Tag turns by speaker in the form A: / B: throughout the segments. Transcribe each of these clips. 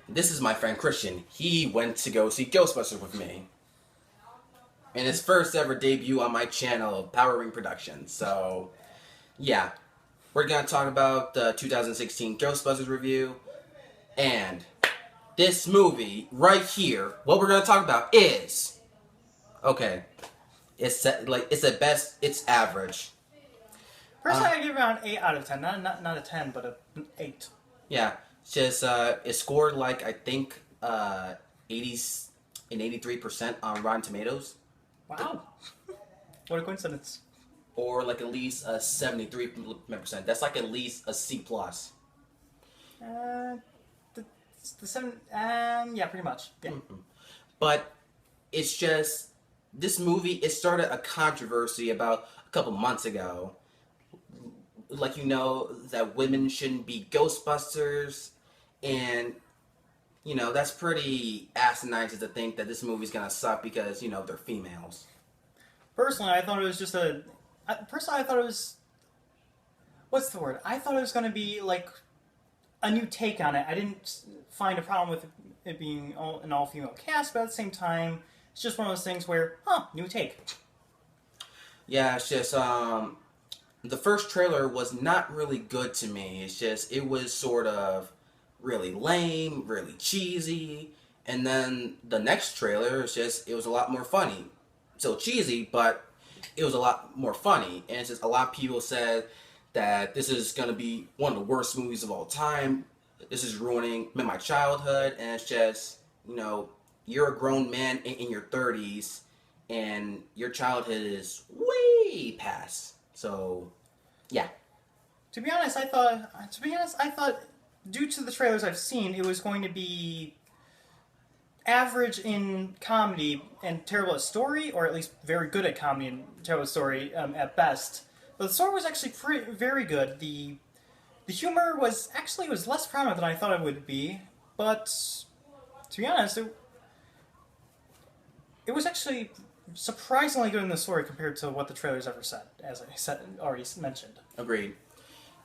A: this is my friend Christian. He went to go see Ghostbusters with me. In his first ever debut on my channel, Power Ring Productions. So, yeah. We're going to talk about the 2016 Ghostbusters review. And this movie, right here, what we're going to talk about is... Okay. It's at best, it's average.
B: Personally, I give it around 8 out of 10. Not a 10, but an 8.
A: Yeah. It's just, it scored I think, 80s and 83% on Rotten Tomatoes.
B: Wow. What a coincidence.
A: Or at least a 73%. That's at least a C+.
B: The 7, yeah, pretty much. Yeah.
A: Mm-hmm. But it's just, this movie, it started a controversy about a couple months ago. That women shouldn't be Ghostbusters, and, that's pretty asinine to think that this movie's gonna suck because, they're females.
B: Personally, I thought it was just a... Personally, I thought it was... What's the word? I thought it was going to be, a new take on it. I didn't find a problem with it being an all-female cast, but at the same time, it's just one of those things where, new take.
A: Yeah, it's just, the first trailer was not really good to me. It's just, it was sort of really lame, really cheesy, and then the next trailer, it was a lot more funny. So cheesy, but it was a lot more funny. And it's just, a lot of people said that this is going to be one of the worst movies of all time. This is ruining my childhood, and it's just, you're a grown man in your 30s, and your childhood is way past. So, yeah.
B: To be honest, I thought, due to the trailers I've seen, it was going to be average in comedy and terrible at story, or at least very good at comedy and terrible at story at best. But the story was actually very good. The humor was less prominent than I thought it would be, but to be honest, it was actually surprisingly good in the story compared to what the trailers ever said, as I already mentioned.
A: Agreed.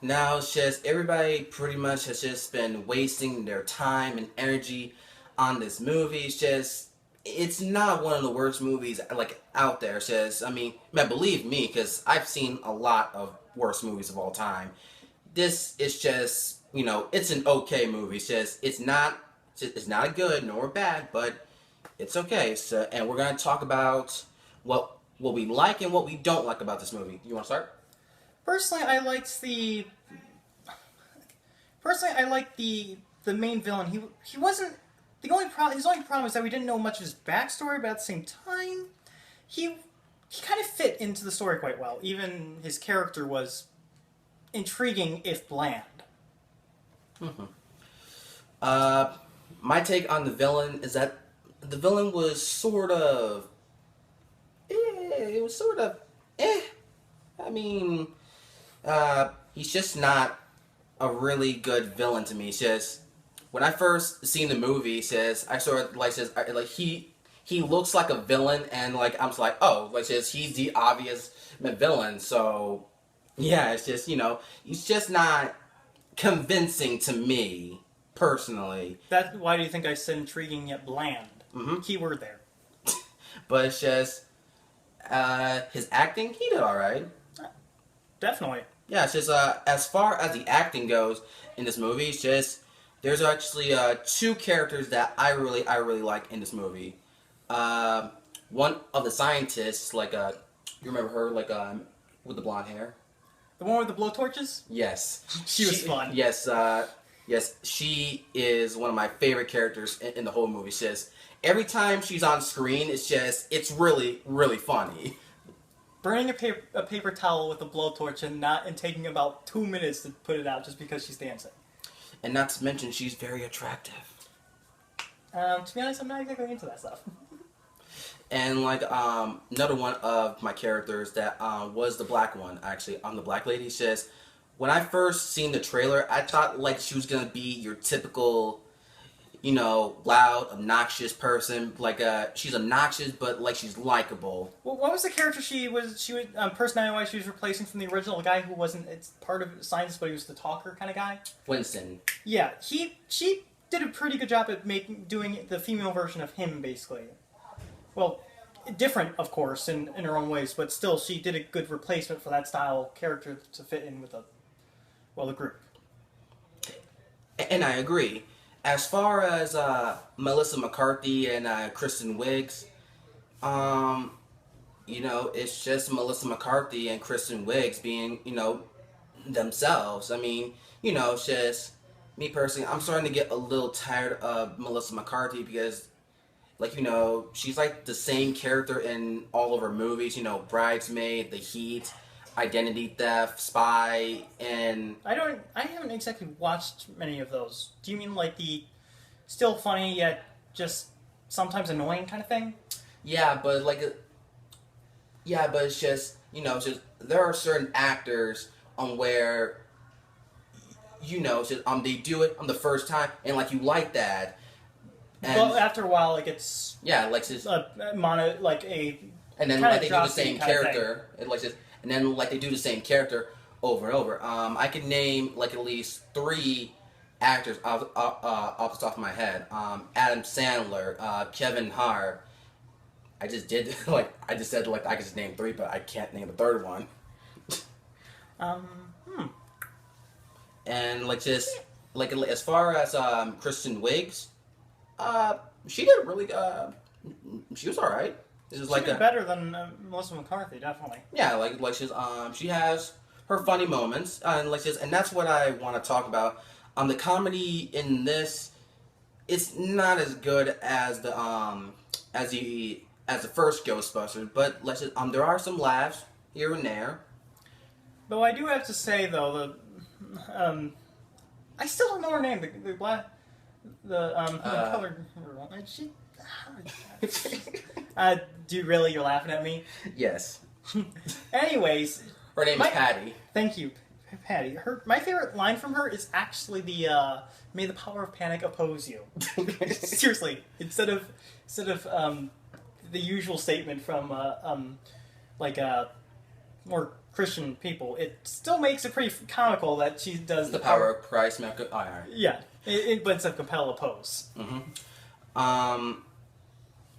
A: Now it's just, everybody pretty much has just been wasting their time and energy on this movie. It's not one of the worst movies out there. It's just, believe me, because I've seen a lot of worst movies of all time. This is just, it's an okay movie. It's not good nor bad, but it's okay. So, and we're gonna talk about what we like and what we don't like about this movie. You want to start?
B: Personally, I liked the main villain. He wasn't his only problem is that we didn't know much of his backstory, but at the same time, he kind of fit into the story quite well. Even his character was intriguing, if bland.
A: Mm-hmm. My take on the villain is that the villain was sort of... It was sort of... he's just not a really good villain to me. It's just... When I first seen the movie, he looks like a villain, and I'm just like, oh, he's the obvious villain. So yeah, it's just, he's just not convincing to me personally.
B: Why do you think I said intriguing yet bland?
A: Mm-hmm.
B: Keyword there.
A: But it's just his acting, he did all right.
B: Definitely.
A: Yeah, it's just as far as the acting goes in this movie, it's just. There's actually two characters that I really like in this movie. One of the scientists, you remember her, with the blonde hair?
B: The one with the blowtorches?
A: Yes.
B: She was fun.
A: Yes, yes, she is one of my favorite characters in the whole movie. It's just, every time she's on screen, it's really, really funny.
B: Burning a paper towel with a blowtorch and taking about 2 minutes to put it out just because she's dancing.
A: And not to mention, she's very attractive.
B: To be honest, I'm not exactly into that stuff.
A: And another one of my characters that was the black one, actually, on the black lady, says, when I first seen the trailer, I thought she was gonna be your typical, loud, obnoxious person. She's obnoxious, but she's likable.
B: Well, what was the character she was personality-wise she was replacing from the original guy who wasn't? It's part of science, but he was the talker kind of guy.
A: Winston.
B: Yeah, she did a pretty good job at doing the female version of him, basically. Well, different, of course, in her own ways, but still, she did a good replacement for that style character to fit in with the group.
A: And I agree. As far as Melissa McCarthy and Kristen Wiig's, um, it's just Melissa McCarthy and Kristen Wiig's being, themselves. I mean, it's just me personally. I'm starting to get a little tired of Melissa McCarthy because, like, she's like the same character in all of her movies. Bridesmaid, The Heat, Identity Theft, Spy, and
B: I haven't exactly watched many of those. Do you mean like the still funny yet just sometimes annoying kind of thing?
A: yeah, but it's just it's just there are certain actors on where it's just, they do it on the first time and like you like that, and
B: But after a while, it gets
A: yeah, like just
B: like a
A: and then
B: kinda
A: like they do the
B: dropsy
A: same
B: kinda
A: character, and like just and then like they do the same character over and over. I could name like at least 3 actors off the top of my head. Adam Sandler, Kevin Hart. I just did I just said I could just name 3, but I can't name the third one.
B: um.
A: And as far as Kristen Wiig's, she did really she was all right. This is
B: She did better than Melissa McCarthy, definitely.
A: yeah, she has her funny moments, and and that's what I want to talk about. The comedy in this, it's not as good as the first Ghostbusters, but there are some laughs here and there.
B: Though I do have to say though I still don't know her name. The black, the colored. She. Do you really? You're laughing at me.
A: Yes,
B: Anyways,
A: her name is Patty.
B: Thank you, Patty. My favorite line from her is actually the "May the power of panic oppose you." Seriously, instead of the usual statement from more Christian people, it still makes it pretty comical that she does
A: The power of Christ.
B: Yeah, but instead of compel oppose.
A: Mm-hmm.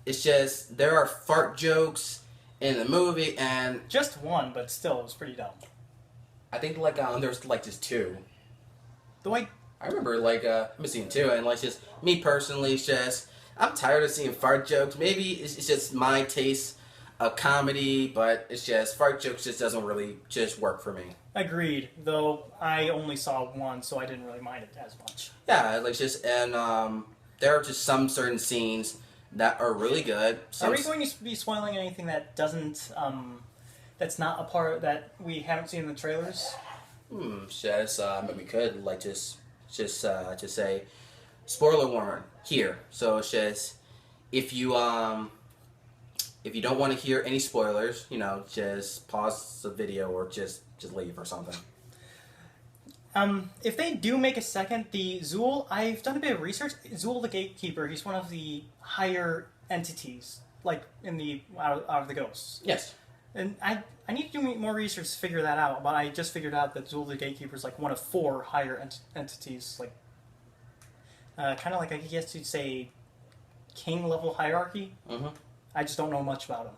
A: It's just there are fart jokes in the movie, and
B: Just one, but still, it was pretty dumb.
A: I think there's just 2.
B: The way
A: I remember I'm seeing 2, and just me personally, it's just I'm tired of seeing fart jokes. Maybe it's just my taste of comedy, but it's just fart jokes just doesn't really just work for me.
B: agreed, though I only saw one, so I didn't really mind it as much.
A: Yeah, there are just some certain scenes that are really good.
B: Are we going to be spoiling anything that doesn't, that's not a part that we haven't seen in the trailers?
A: But we could just say spoiler warning here. So it's just if you don't want to hear any spoilers, just pause the video or just leave or something.
B: If they do make a second, the Zool, I've done a bit of research. Zool the Gatekeeper, he's one of the higher entities, like in the out of the ghosts.
A: Yes.
B: And I need to do more research to figure that out, but I just figured out that Zool the Gatekeeper is like one of 4 higher entities, like kind of like I guess you'd say king level hierarchy.
A: Mm-hmm.
B: I just don't know much about him.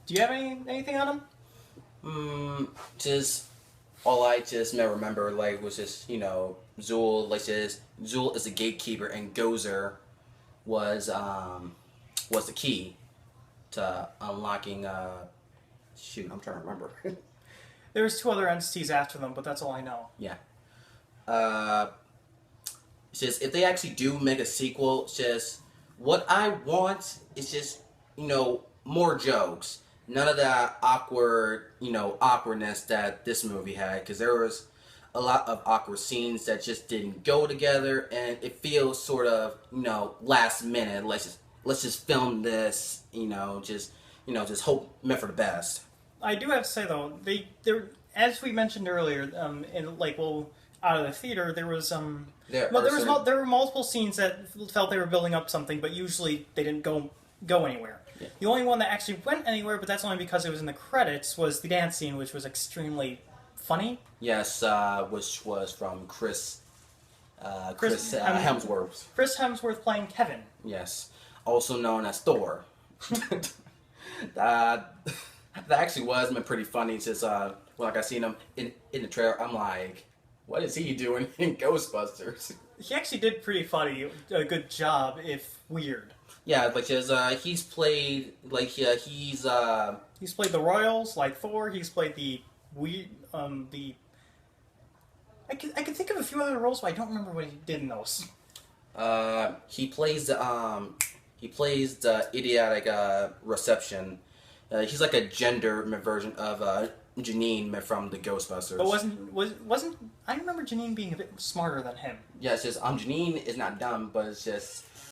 B: Do you have anything on him?
A: Just all I just remember was just Zool Zool is the gatekeeper and Gozer was the key to unlocking shoot, I'm trying to remember.
B: There was 2 other entities after them, but that's all I know.
A: Yeah. It's just if they actually do make a sequel, it's just what I want is just more jokes. None of that awkwardness that this movie had, because there was a lot of awkward scenes that just didn't go together, and it feels sort of last minute. Let's just film this, just hope meant for the best.
B: I do have to say though, they as we mentioned earlier, out of the theater there was there were multiple scenes that felt they were building up something, but usually they didn't go anywhere. Yeah. The only one that actually went anywhere, but that's only because it was in the credits, was the dance scene, which was extremely funny.
A: Yes, which was from Chris Hemsworth.
B: Chris Hemsworth playing Kevin.
A: Yes, also known as Thor. that that actually was pretty funny. Just like I seen him in the trailer, I'm like, what is he doing in Ghostbusters?
B: He actually did pretty funny, a good job, if weird.
A: Yeah, because he's played
B: He's played the Royals like Thor. He's played the. I can think of a few other roles, but I don't remember what he did in those.
A: He plays the idiotic reception. He's like a gender version of Janine from the Ghostbusters.
B: But wasn't I remember Janine being a bit smarter than him.
A: Yeah, it's just Janine is not dumb, but it's just